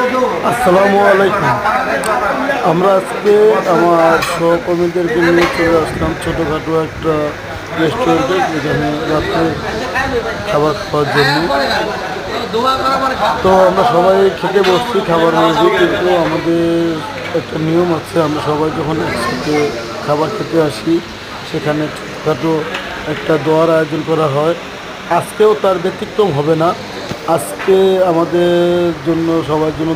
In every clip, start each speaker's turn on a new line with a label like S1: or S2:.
S1: আসসালামু আলাইকুম। আমরা আজকে আমার সহকর্মীদেরকে নিয়ে চলে আসলাম ছোটোখাটো একটা রেস্টুরেন্টে, যেখানে রাত্রে খাবার খাওয়ার জন্য। তো আমরা সবাই খেতে বসছি খাবার মেঝে, কিন্তু আমাদের একটা নিয়ম আছে, আমরা সবাই যখন একসাথে খাবার খেতে আসি সেখানে ছোটোখাটো একটা দোয়ার আয়োজন করা হয়। আজকেও তার ব্যতিক্রম হবে না। আজকে আমাদের জন্য সবার জন্য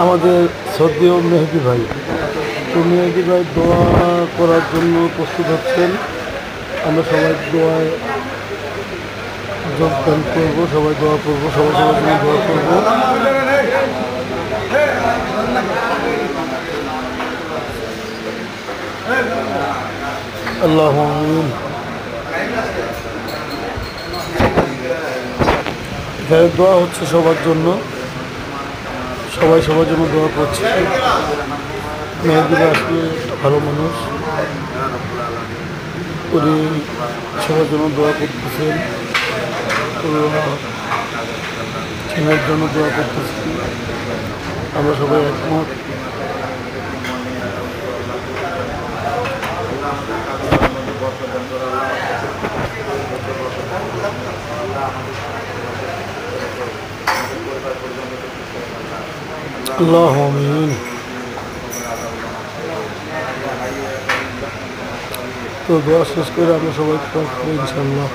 S1: আমাদের শ্রদ্ধেয় মেহেদি ভাই, তো মেহেদি ভাই দোয়া করার জন্য প্রস্তুত হচ্ছেন। আমরা সবাই দোয়ায় যোগদান করবো, সবাই দোয়া করবো, সবাই সবার জন্য দোয়া করবো। আল্লাহ আমিন। এখানে দোয়া হচ্ছে সবার জন্য, সবাই সবার জন্য দোয়া করছে। মেহেদি ভাই আসলে ভালো মানুষ, উনি সবার জন্য দোয়া করতেছেন, ছেলের জন্য দোয়া করতেছেন। আমরা সবাই একমত। আল্লাহ আমিন। তো দোয়া শেষ করে আমরা সবাই ইনশাআল্লাহ।